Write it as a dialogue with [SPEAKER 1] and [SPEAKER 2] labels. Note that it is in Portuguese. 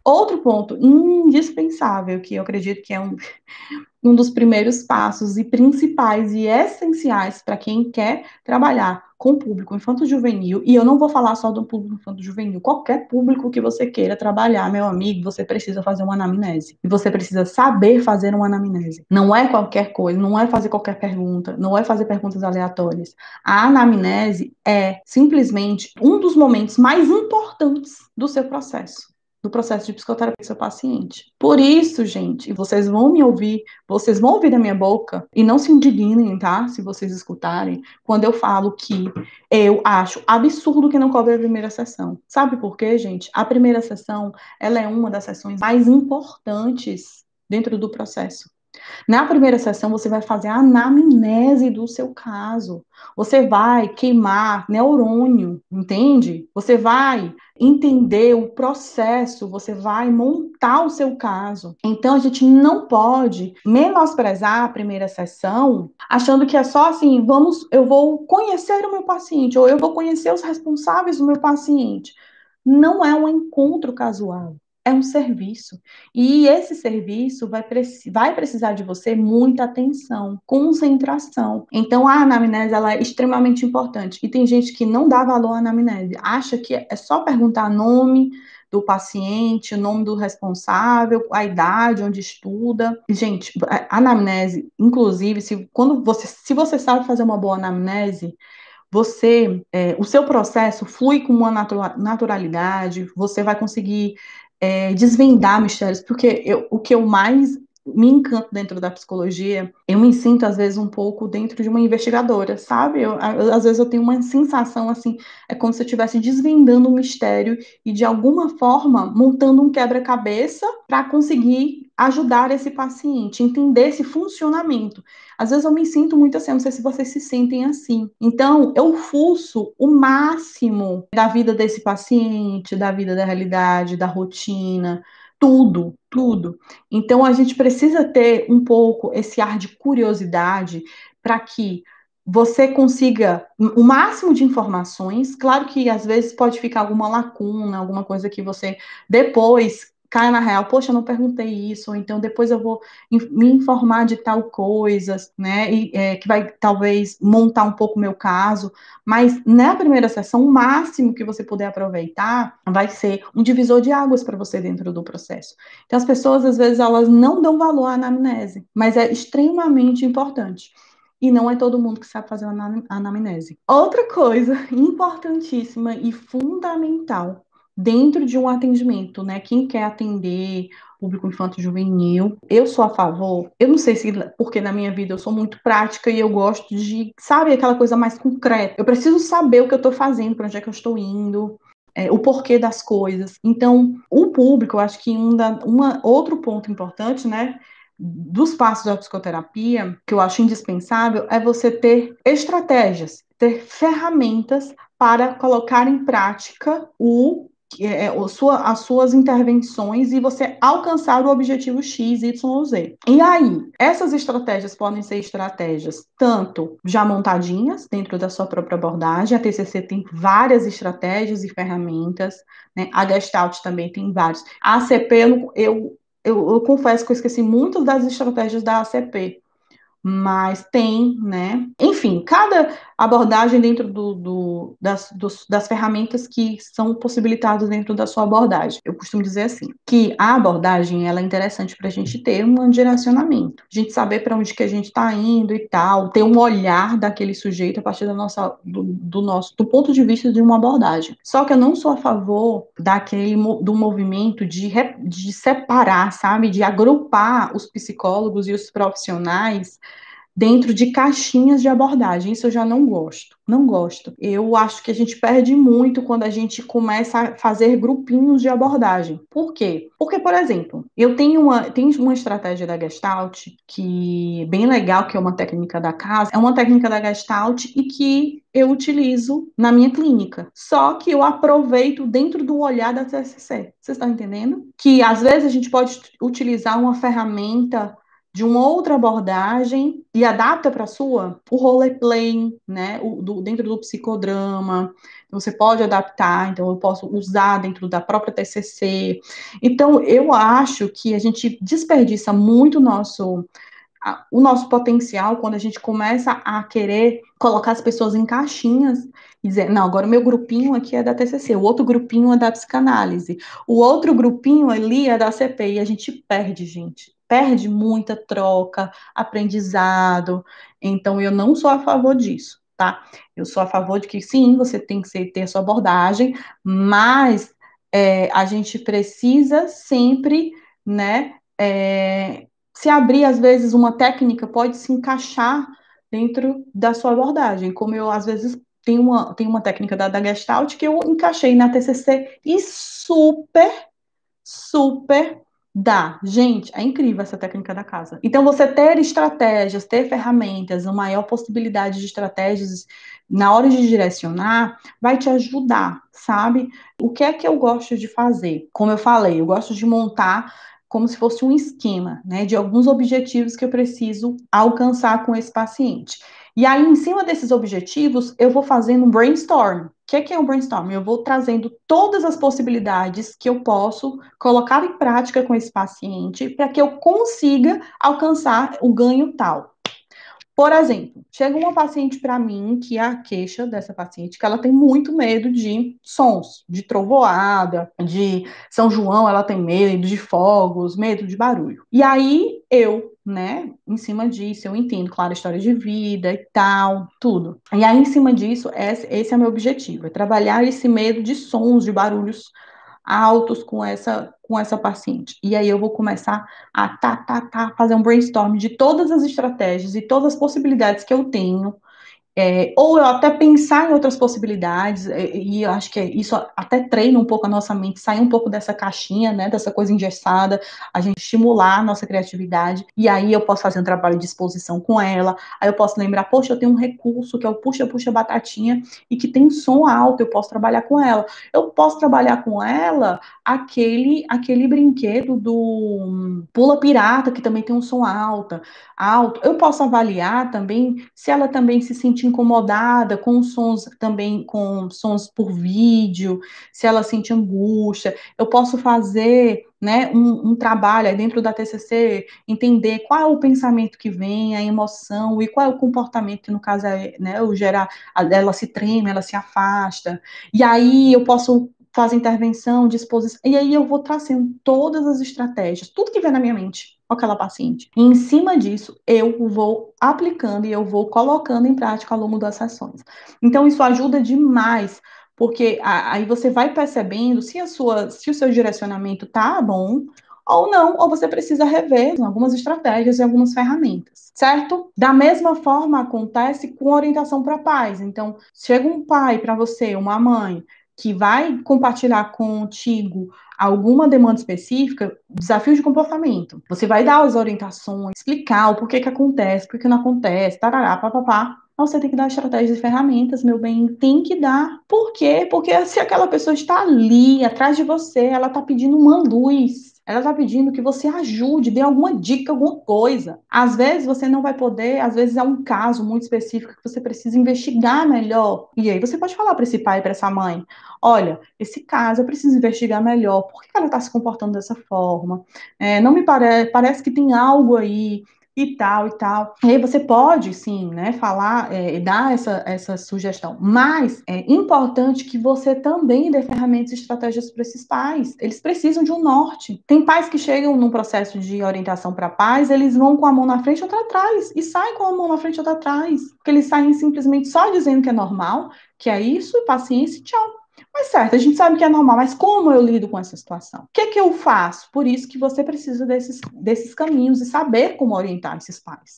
[SPEAKER 1] Outro ponto indispensável, que eu acredito que é um dos primeiros passos e principais e essenciais para quem quer trabalhar com o público infanto-juvenil, e eu não vou falar só do público infanto-juvenil, qualquer público que você queira trabalhar, meu amigo, você precisa fazer uma anamnese. E você precisa saber fazer uma anamnese. Não é qualquer coisa, não é fazer qualquer pergunta, não é fazer perguntas aleatórias. A anamnese é simplesmente um dos momentos mais importantes do seu processo. Do processo de psicoterapia do seu paciente. Por isso, gente, e vocês vão me ouvir, vocês vão ouvir da minha boca, e não se indignem, tá? Se vocês escutarem, quando eu falo que eu acho absurdo que não cobre a primeira sessão. Sabe por quê, gente? A primeira sessão, ela é uma das sessões mais importantes dentro do processo. Na primeira sessão, você vai fazer a anamnese do seu caso. Você vai queimar neurônio, entende? Você vai entender o processo, você vai montar o seu caso. Então, a gente não pode menosprezar a primeira sessão, achando que é só assim, eu vou conhecer o meu paciente, ou eu vou conhecer os responsáveis do meu paciente. Não é um encontro casual. É um serviço. E esse serviço vai precisar de você muita atenção, concentração. Então, a anamnese ela é extremamente importante. E tem gente que não dá valor à anamnese, acha que é só perguntar nome do paciente, o nome do responsável, a idade, onde estuda. Gente, a anamnese, inclusive, se você sabe fazer uma boa anamnese, o seu processo flui com uma naturalidade, você vai conseguir desvendar mistérios, porque o que eu mais me encanto dentro da psicologia, eu me sinto às vezes um pouco dentro de uma investigadora, sabe? Às vezes eu tenho uma sensação assim, é como se eu estivesse desvendando um mistério e de alguma forma montando um quebra-cabeça para conseguir ajudar esse paciente, entender esse funcionamento. Às vezes eu me sinto muito assim, não sei se vocês se sentem assim. Então, eu fuço o máximo da vida desse paciente, da vida da realidade, da rotina, tudo, tudo. Então, a gente precisa ter um pouco esse ar de curiosidade para que você consiga o máximo de informações. Claro que às vezes pode ficar alguma lacuna, alguma coisa que você depois cai na real, poxa, eu não perguntei isso, ou então depois eu vou me informar de tal coisas, né, que vai talvez montar um pouco o meu caso, mas na primeira sessão, o máximo que você puder aproveitar vai ser um divisor de águas para você dentro do processo. Então, as pessoas, às vezes, elas não dão valor à anamnese, mas é extremamente importante. E não é todo mundo que sabe fazer uma anamnese. Outra coisa importantíssima e fundamental dentro de um atendimento, né? Quem quer atender público infanto-juvenil, eu sou a favor, eu não sei se porque na minha vida eu sou muito prática e eu gosto de, sabe, aquela coisa mais concreta. Eu preciso saber o que eu estou fazendo, para onde é que eu estou indo, o porquê das coisas. Então, o público, eu acho que outro ponto importante, né? Dos passos da psicoterapia, que eu acho indispensável, é você ter estratégias, ter ferramentas para colocar em prática as suas intervenções e você alcançar o objetivo X, Y, Z. E aí, essas estratégias podem ser estratégias tanto já montadinhas dentro da sua própria abordagem, a TCC tem várias estratégias e ferramentas, né? A Gestalt também tem vários. A ACP, eu confesso que eu esqueci muitas das estratégias da ACP, mas tem, né? Enfim, cada abordagem dentro das ferramentas que são possibilitadas dentro da sua abordagem. Eu costumo dizer assim, que a abordagem ela é interessante para a gente ter um direcionamento, a gente saber para onde que a gente está indo e tal, ter um olhar daquele sujeito a partir do ponto de vista de uma abordagem. Só que eu não sou a favor do movimento de separar, sabe, de agrupar os psicólogos e os profissionais dentro de caixinhas de abordagem. Isso eu já não gosto. Não gosto. Eu acho que a gente perde muito quando a gente começa a fazer grupinhos de abordagem. Por quê? Porque, por exemplo, eu tenho uma estratégia da Gestalt que é bem legal, que é uma técnica da casa, é uma técnica da Gestalt e que eu utilizo na minha clínica. Só que eu aproveito dentro do olhar da TCC. Vocês estão entendendo? Que às vezes a gente pode utilizar uma ferramenta de uma outra abordagem e adapta para a sua, o roleplay, né, dentro do psicodrama, você pode adaptar, então eu posso usar dentro da própria TCC. Então, eu acho que a gente desperdiça muito o nosso potencial quando a gente começa a querer colocar as pessoas em caixinhas e dizer, não, agora o meu grupinho aqui é da TCC, o outro grupinho é da psicanálise, o outro grupinho ali é da CP, e a gente perde, gente. Perde muita troca, aprendizado. Então, eu não sou a favor disso, tá? Eu sou a favor de que, sim, você tem que ter a sua abordagem, mas a gente precisa sempre, né, se abrir, às vezes, uma técnica pode se encaixar dentro da sua abordagem, como eu, às vezes, tenho uma técnica da Gestalt que eu encaixei na TCC e super, super dá. Gente, é incrível essa técnica da casa. Então, você ter estratégias, ter ferramentas, uma maior possibilidade de estratégias na hora de direcionar, vai te ajudar, sabe? O que é que eu gosto de fazer? Como eu falei, eu gosto de montar como se fosse um esquema, né, de alguns objetivos que eu preciso alcançar com esse paciente. E aí, em cima desses objetivos, eu vou fazendo um brainstorm. O que é um brainstorm? Eu vou trazendo todas as possibilidades que eu posso colocar em prática com esse paciente para que eu consiga alcançar o ganho tal. Por exemplo, chega uma paciente para mim, que é a queixa dessa paciente, que ela tem muito medo de sons, de trovoada, de São João, ela tem medo de fogos, medo de barulho. E aí eu, né, em cima disso, eu entendo, claro, a história de vida e tal, tudo. E aí, em cima disso, esse é meu objetivo, é trabalhar esse medo de sons, de barulhos altos com essa paciente. E aí eu vou começar a fazer um brainstorm de todas as estratégias e todas as possibilidades que eu tenho ou eu até pensar em outras possibilidades, e eu acho que isso até treina um pouco a nossa mente, sair um pouco dessa caixinha, né, dessa coisa engessada, a gente estimular a nossa criatividade, e aí eu posso fazer um trabalho de exposição com ela, aí eu posso lembrar, poxa, eu tenho um recurso que é o puxa batatinha, e que tem som alto, eu posso trabalhar com ela. Eu posso trabalhar com ela aquele brinquedo do pula pirata, que também tem um som alto. Eu posso avaliar também se ela também se sente incomodada com sons também, com sons por vídeo, se ela sente angústia. Eu posso fazer, né, um trabalho aí dentro da TCC, entender qual é o pensamento que vem, a emoção e qual é o comportamento que no caso é, né, o gerar, ela se treme, ela se afasta. E aí eu posso fazer intervenção, disposição, e aí eu vou trazendo todas as estratégias, tudo que vem na minha mente com aquela paciente. E em cima disso, eu vou aplicando e eu vou colocando em prática ao longo das sessões. Então, isso ajuda demais, porque aí você vai percebendo se o seu direcionamento tá bom ou não, ou você precisa rever algumas estratégias e algumas ferramentas, certo? Da mesma forma acontece com orientação para pais. Então, chega um pai para você, uma mãe, que vai compartilhar contigo alguma demanda específica, desafio de comportamento. Você vai dar as orientações, explicar o porquê que acontece, por que não acontece, tarará, papapá. Você tem que dar estratégias e ferramentas, meu bem, tem que dar. Por quê? Porque se aquela pessoa está ali, atrás de você, ela está pedindo uma luz. Ela está pedindo que você ajude, dê alguma dica, alguma coisa. Às vezes você não vai poder, às vezes é um caso muito específico que você precisa investigar melhor. E aí você pode falar para esse pai, para essa mãe: olha, esse caso eu preciso investigar melhor. Por que ela está se comportando dessa forma? Não me parece que tem algo aí e tal e tal. E aí você pode, sim, né, falar, dar essa sugestão. Mas é importante que você também dê ferramentas e estratégias para esses pais. Eles precisam de um norte. Tem pais que chegam num processo de orientação para pais, eles vão com a mão na frente e outra atrás. E saem com a mão na frente e outra atrás. Porque eles saem simplesmente só dizendo que é normal, que é isso, e paciência, e tchau. Mas certo, a gente sabe que é normal, mas como eu lido com essa situação? O que é que eu faço? Por isso que você precisa desses caminhos e saber como orientar esses pais.